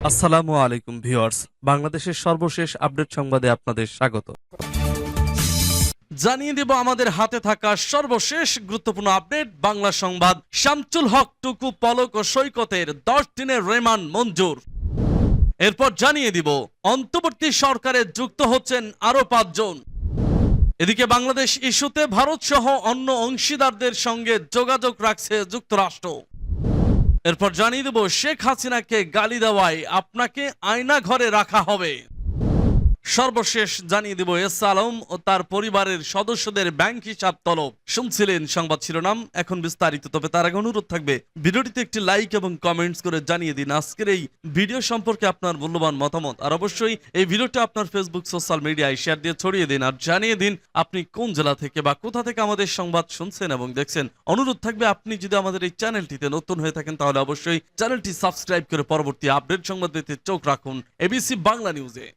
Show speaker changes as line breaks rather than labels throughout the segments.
আসসালামু আলাইকুম ভিউয়ার্স, বাংলাদেশের সর্বশেষ আপডেট সংবাদে আপনাদের স্বাগত। জানিয়ে দেব আমাদের হাতে থাকা সর্বশেষ গুরুত্বপূর্ণ আপডেট। বাংলা সংবাদ, শামসুল হক টুকু, পলক ও সৈকতের 10 দিনের রিমান্ড মঞ্জুর। এরপর জানিয়ে দিব অন্তর্বর্তী সরকারে যুক্ত হচ্ছেন আরো 5 জন। এদিকে বাংলাদেশ ইস্যুতে ভারত সহ অন্য অংশীদারদের সঙ্গে যোগাযোগ রাখছে যুক্তরাষ্ট্র। এরপর জানিয়ে দেব শেখ হাসিনাকে গালি দেওয়ায় আপনাকে আয়না ঘরে রাখা হবে। সর্বশেষ জানিয়ে দেব এস আলম ও তার পরিবারের সদস্যদের ব্যাংক হিসাব তলব। শুনছিলেন সংবাদ শিরোনাম, এখন বিস্তারিত। তবে তার আগে অনুরোধ থাকবে ভিডিওটিতে একটি লাইক এবং কমেন্টস করে জানিয়ে দিন আজকের এই ভিডিও সম্পর্কে আপনার মূল্যবান মতামত। আর অবশ্যই এই ভিডিওটা আপনার ফেসবুক সোশ্যাল মিডিয়ায় শেয়ার দিয়ে ছড়িয়ে দিন আর জানিয়ে দিন আপনি কোন জেলা থেকে বা কোথা থেকে আমাদের সংবাদ শুনছেন এবং দেখছেন। অনুরোধ থাকবে আপনি যদি আমাদের এই চ্যানেলটিতে নতুন হয়ে থাকেন তাহলে অবশ্যই চ্যানেলটি সাবস্ক্রাইব করে পরবর্তী আপডেট সংবাদ পেতে চোখ রাখুন এবিসি বাংলা নিউজে।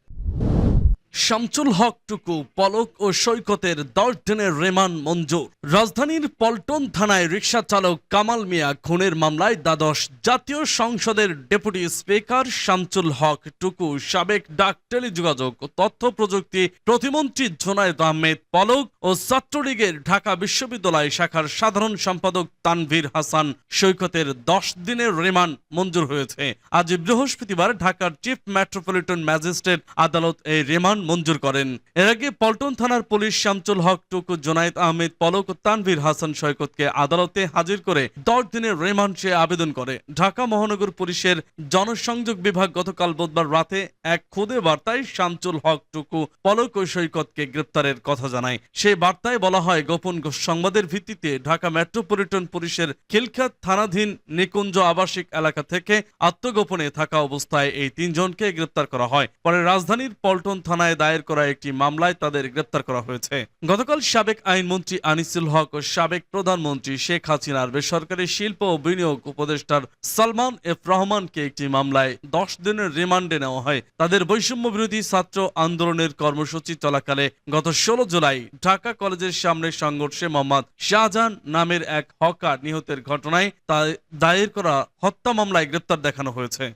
শামসুল হক টুকু, পলক ও সৈকতের 10 দিনের রিমান্ড মঞ্জুর। রাজধানীর পল্টন থানায় রিকশা চালক কামাল মিয়া খুনের মামলায় দ্বাদশ জাতীয় সংসদের ডেপুটি স্পিকার শামসুল হক টুকু, সাবেক ডাক টেলিযোগাযোগ ও তথ্য প্রযুক্তি প্রতিমন্ত্রী জোনায়েদ আহমেদ পলক ও ছাত্রলীগের ঢাকা বিশ্ববিদ্যালয় শাখার সাধারণ সম্পাদক তানভীর হাসান সৈকতের 10 দিনের রিমান্ড মঞ্জুর হয়েছে। আজ বৃহস্পতিবার ঢাকার চিফ মেট্রোপলিটন ম্যাজিস্ট্রেট আদালত এই রিমান্ড মঞ্জুর করেন। এর আগে পল্টন থানার পুলিশ শামসুল হক টুকু, জোনায়েদ আহমেদ পলক ও তানভীর হাসান সৈকতকে আদালতে হাজির করে 10 দিনের রিমান্ড চেয়ে আবেদন করে। ঢাকা মহানগর পুলিশের জনসংযোগ বিভাগ গতকাল বুধবার রাতে এক খুদে বার্তায় শামসুল হক টুকু, পলক ও সৈকতকে গ্রেপ্তারের কথা জানায়। সেই বার্তায় বলা হয়, গোপন সংবাদের ভিত্তিতে ঢাকা মেট্রোপলিটন পুলিশের খিলখ্যাত থানাধীন নিকুঞ্জ আবাসিক এলাকা থেকে আত্মগোপনে থাকা অবস্থায় এই 3 জনকে গ্রেপ্তার করা হয়। পরে রাজধানীর পল্টন থানায় দায়ের করা একটি মামলায় তাদের গ্রেপ্তার করা হয়েছে। গতকাল সাবেক আইনমন্ত্রী আনিসুল হক ও সাবেক প্রধানমন্ত্রী শেখ হাসিনার বেসরকারি শিল্প ও বিনিয়োগ উপদেষ্টার সালমান এফ রহমানকে একটি মামলায় 10 দিনের রিমান্ডে নেওয়া হয়। তাদের বৈষম্য বিরোধী ছাত্র আন্দোলনের কর্মসূচি চলাকালে গত 16 জুলাই ঢাকা কলেজের সামনে সংঘর্ষে মোহাম্মদ শাহজাহান নামের এক হকার নিহতের ঘটনায় দায়ের করা হত্যা মামলায় গ্রেপ্তার দেখানো হয়েছে।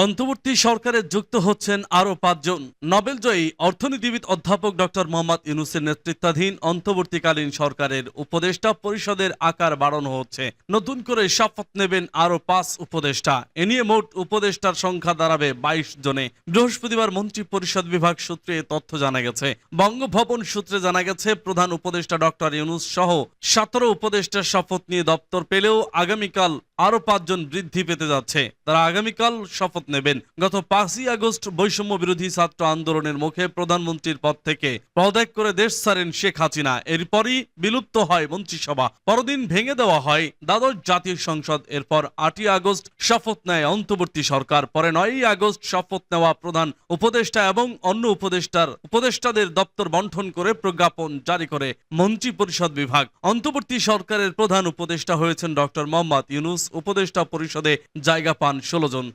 অন্তর্বর্তী সরকারে যুক্ত হচ্ছেন আরো 5 জন। নোবেলজয়ী অর্থনীতিবিদ অধ্যাপক ডক্টর মোহাম্মদ ইউনূসের নেতৃত্বাধীন অন্তর্বর্তীকালীন সরকারের উপদেষ্টা পরিষদের আকার বাড়ানো হচ্ছে। নতুন করে শপথ নেবেন আরো 5 উপদেষ্টা। এ নিয়ে মোট উপদেষ্টার সংখ্যা দাঁড়াবে 22 জনে। বৃহস্পতিবার মন্ত্রী পরিষদ বিভাগ সূত্রে তথ্য জানা গেছে। বঙ্গভবন সূত্রে জানা গেছে, প্রধান উপদেষ্টা ডক্টর ইউনূস সহ 17 উপদেষ্টার শপথ নিয়ে দপ্তর পেলেও আগামীকাল আরো 5 জন বৃদ্ধি পেতে যাচ্ছে। তারা আগামীকাল শপথ নেবেন। গত 5ই আগস্ট বৈষম্য বিরোধী ছাত্র আন্দোলনের মুখে প্রধানমন্ত্রীর পদ থেকে পদত্যাগ করে দেশ ছাড়েন শেখ হাসিনা। এরপরই বিলুপ্ত হয় মন্ত্রিসভা। পরদিন ভেঙে দেওয়া হয় দ্বাদশ জাতীয় সংসদ। এরপর 8ই আগস্ট শপথ নেয় অন্তর্বর্তী সরকার। পরে 9ই আগস্ট শপথ নেওয়া প্রধান উপদেষ্টা এবং অন্য উপদেষ্টাদের দপ্তর বন্টন করে প্রজ্ঞাপন জারি করে মন্ত্রী পরিষদ বিভাগ। অন্তর্বর্তী সরকারের প্রধান উপদেষ্টা হয়েছেন ডক্টর মোহাম্মদ ইউনূস। উপদেষ্টা পরিষদে জায়গা পান 16 জন।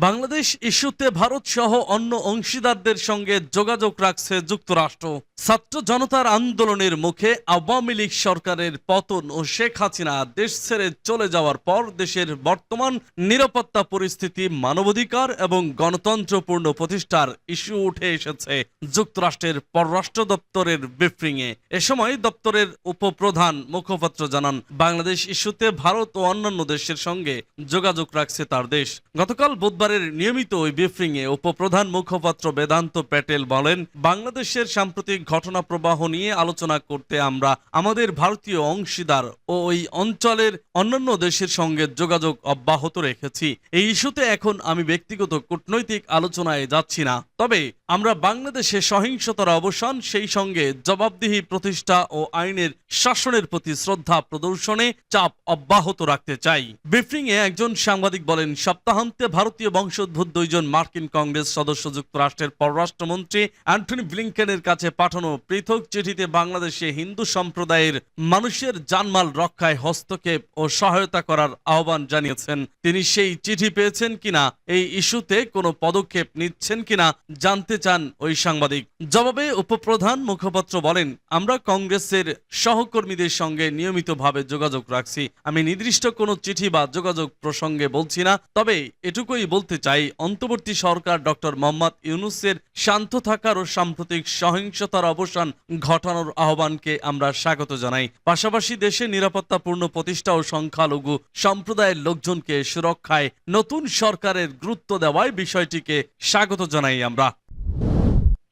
বাংলাদেশ ইস্যুতে ভারত সহ অন্য অংশীদারদের সঙ্গে যোগাযোগ রাখছে যুক্তরাষ্ট্র। ছাত্র জনতার আন্দোলনের মুখে আওয়ামী লীগ সরকারের পতন ও শেখ হাসিনা দেশ ছেড়ে চলে যাওয়ার পর দেশের বর্তমান নিরাপত্তা পরিস্থিতি, মানবাধিকার এবং গণতন্ত্রপূর্ণ প্রতিষ্ঠার ইস্যু উঠে এসেছে যুক্তরাষ্ট্রের পররাষ্ট্র দপ্তরের ব্রিফিংয়ে। এ সময় দপ্তরের উপপ্রধান মুখপাত্র জানান, বাংলাদেশ ইস্যুতে ভারত ও অন্যান্য দেশের সঙ্গে যোগাযোগ রাখছে তার দেশ। গতকাল বুধবারের নিয়মিত ওই ব্রিফিংয়ে উপপ্রধান মুখপাত্র বেদান্ত প্যাটেল বলেন, বাংলাদেশের সাম্প্রতিক ঘটনা প্রবাহ নিয়ে আলোচনা করতে আমরা আমাদের ভারতীয় অংশীদার ও ওই অঞ্চলের অন্যান্য দেশের সঙ্গে যোগাযোগ অব্যাহত রেখেছি। এই ইস্যুতে এখন আমি ব্যক্তিগত কূটনৈতিক আলোচনায় যাচ্ছি না, তবে আমরা বাংলাদেশে সহিংসতার অবসান, সেই সঙ্গে জবাবদিহি প্রতিষ্ঠা ও আইনের শাসনের প্রতি শ্রদ্ধা প্রদর্শনে চাপ অব্যাহত রাখতে চাই। ব্রিফিংয়ে একজন সাংবাদিক বলেন, সপ্তাহান্তে ভারতীয় বংশোদ্ভূত 2 জন মার্কিন কংগ্রেস সদস্য যুক্তরাষ্ট্রের পররাষ্ট্রমন্ত্রী অ্যান্টনি ব্লিংকেনের কাছে পাঠানো পাঠানো পৃথক চিঠিতে বাংলাদেশে হিন্দু সম্প্রদায়ের মানুষের জানমাল রক্ষায় হস্তক্ষেপ ও সহায়তা করার আহ্বান জানিয়েছেন। তিনি সেই চিঠি পেয়েছেন কিনা, এই ইস্যুতে কোনো পদক্ষেপ নিচ্ছেন কিনা জানতে চান ওই সাংবাদিক। জবাবে উপপ্রধান মুখপাত্র বলেন, আমরা কংগ্রেসের সহকর্মীদের সঙ্গে নিয়মিতভাবে যোগাযোগ রাখছি। আমি নির্দিষ্ট কোনো চিঠি বা যোগাযোগ প্রসঙ্গে বলছি না, তবে এটুকুই বলতে চাই, অন্তর্বর্তী সরকার ডক্টর মোহাম্মদ ইউনূসের শান্ত থাকার ও সাম্প্রতিক সহিংসতার অবসান ঘটানোর আহ্বানকে আমরা স্বাগত জানাই। পাশাপাশি দেশে নিরাপত্তাপূর্ণ প্রতিষ্ঠা ও সংখ্যালঘু সম্প্রদায়ের লোকজনকে সুরক্ষায় নতুন সরকারের গুরুত্ব দেওয়ায় বিষয়টিকে স্বাগত জানাই আমরা।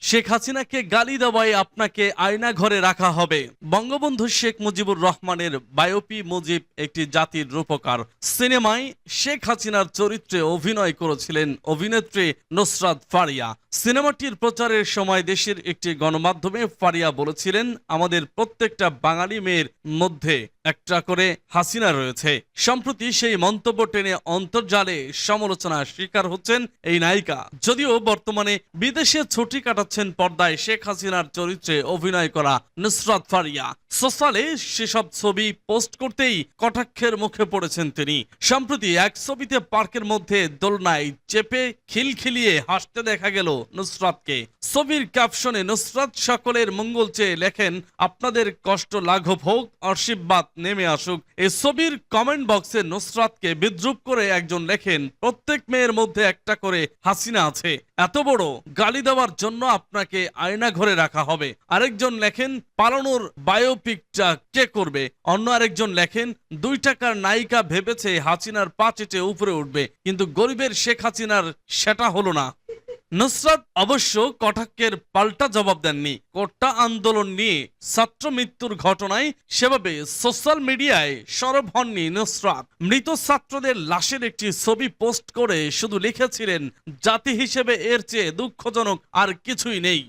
শেখ হাসিনাকে গালি দেওয়ায় আপনাকে আয়না ঘরে রাখা হবে। বঙ্গবন্ধু শেখ মুজিবুর রহমানের বায়োপি মুজিব একটি জাতির রূপকার সিনেমায় শেখ হাসিনার চরিত্রে অভিনয় করেছিলেন অভিনেত্রী নুসরাত ফারিয়া। সিনেমাটির প্রচারের সময় দেশের একটি গণমাধ্যমে ফারিয়া বলেছিলেন, আমাদের প্রত্যেকটা বাঙালি মেয়ের মধ্যে একটা করে হাসিনা রয়েছে। সম্প্রতি সেই মন্তব্য টেনে অন্তর্জালে সমালোচনার শিকার হচ্ছেন এই নায়িকা। যদিও বর্তমানে বিদেশে ছুটি কাটাচ্ছেন পর্দায় শেখ হাসিনার চরিত্রে অভিনয় করা নুসরাত ফারিয়া। সোশ্যালে সেসব ছবি পোস্ট করতেই কটাক্ষের মুখে পড়েছেন তিনি। সম্প্রতি এক ছবিতে পার্কের মধ্যে দোলনায় চেপে খিলখিলিয়ে হাসতে দেখা গেল নুসরাতকে। ছবির ক্যাপশনে নুসরাত সকলের মঙ্গল চেয়ে লেখেন, আপনাদের কষ্ট লাঘব হোক, আশীর্বাদ নেমে আসুক। এই ছবির কমেন্ট বক্সে নুসরাতকে বিদ্রুপ করে একজন লেখেন, প্রত্যেক মেয়ের মধ্যে একটা করে হাসিনা আছে, এত বড় গালি দেওয়ার জন্য আপনাকে আয়না ঘরে রাখা হবে। আরেকজন লেখেন, পালানোর বায়োপিকটা কে করবে? অন্য আরেকজন লেখেন, 2 টাকার নায়িকা ভেবেছে হাসিনার পা চেটে উপরে উঠবে, কিন্তু গরিবের শেখ হাসিনার সেটা হলো না। নুসরাত অবশ্য কটাক্ষের পাল্টা জবাব দেননি। কোটা আন্দোলন নিয়ে ছাত্র মৃত্যুর ঘটনায় সেভাবে সোশ্যাল মিডিয়ায় সরব হননি নুসরাত। মৃত ছাত্রদের লাশের একটি ছবি পোস্ট করে শুধু লিখেছিলেন, জাতি হিসেবে এর চেয়ে দুঃখজনক আর কিছুই নেই।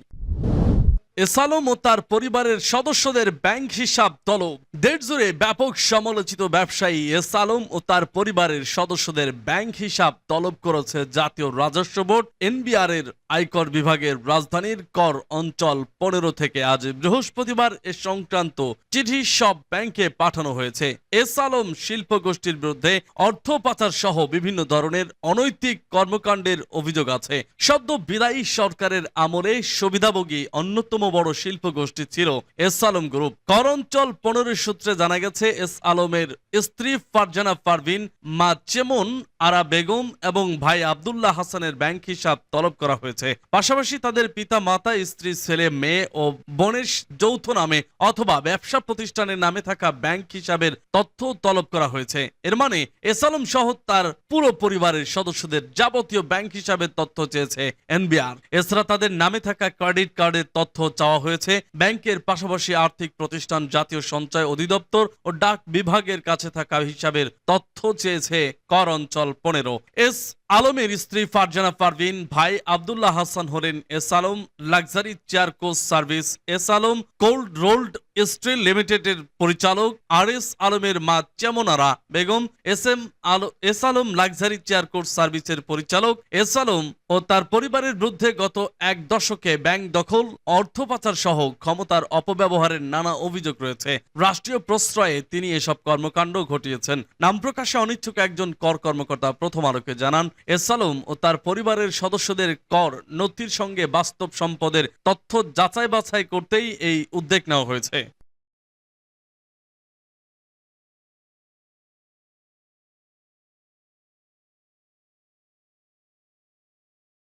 এস আলম ও তার পরিবারের সদস্যদের ব্যাংক হিসাব তলব। দেশজুড়ে ব্যাপক সমালোচিত ব্যবসায়ী এস আলম ও তার পরিবারের সদস্যদের ব্যাংক হিসাব তলব করেছে জাতীয় রাজস্ব বোর্ড এনবিআর এর আয়কর বিভাগের রাজধানীর কর অঞ্চল 15 থেকে আজ বৃহস্পতিবার এ সংক্রান্ত চিঠি সব ব্যাংকে পাঠানো হয়েছে। এস আলম শিল্প গোষ্ঠীর বিরুদ্ধে অর্থ পাচার সহ বিভিন্ন ধরনের অনৈতিক কর্মকাণ্ডের অভিযোগ আছে। সদ্য বিদায়ী সরকারের আমলে সুবিধাভোগী অন্যতম বড় শিল্প গোষ্ঠী ছিল এস আলম গ্রুপ। কর অঞ্চল 15 সূত্রে জানা গেছে, এস আলমের স্ত্রী ফারজানা পারভিন, মা চেমন আরা বেগম এবং ভাই আব্দুল্লাহ হাসানের ব্যাংক হিসাব তলব করা হয়েছে। পাশাপাশি তাদের পিতা মাতা, স্ত্রী, ছেলে, মেয়ে ও বোনের যৌথ নামে অথবা ব্যবসা প্রতিষ্ঠানের নামে থাকা ব্যাংক হিসাবের তথ্য তলব করা হয়েছে। এর মানে এস আলম সহ তার পুরো পরিবারের সদস্যদের যাবতীয় ব্যাংক হিসাবের তথ্য চেয়েছে এনবিআর। এছাড়া তাদের নামে থাকা ক্রেডিট কার্ডের তথ্য চাওয়া হয়েছে। ব্যাংকের পাশাপাশি আর্থিক প্রতিষ্ঠান, জাতীয় সঞ্চয় অধিদপ্তর ও ডাক বিভাগের কাছে থাকা হিসাবের তথ্য চেয়েছে কর অঞ্চল 15। এস আলমের স্ত্রী ফারজানা পারভিন, ভাই আব্দুল্লাহ হাসান হলেন S Alam luxury chair coach service, S Alam cold rolled steel লিমিটেডের পরিচালক, আর এস আলমের মা Chemnara Begum S Alam luxury chair coach সার্ভিসের পরিচালক। এস আলম ও তার পরিবারের বিরুদ্ধে গত 1 দশকে ব্যাংক দখল, অর্থ পাচার সহ ক্ষমতার অপব্যবহারের নানা অভিযোগ রয়েছে। রাষ্ট্রীয় প্রশ্রয়ে তিনি এসব কর্মকাণ্ড ঘটিয়েছেন। নাম প্রকাশে অনিচ্ছুক একজন কর কর্মকর্তা প্রথম আলোকে জানান, এস আলম ও তার পরিবারের সদস্যদের কর নথির সঙ্গে বাস্তব সম্পদের তথ্য যাচাই বাছাই করতেই এই উদ্যোগ নেওয়া হয়েছে।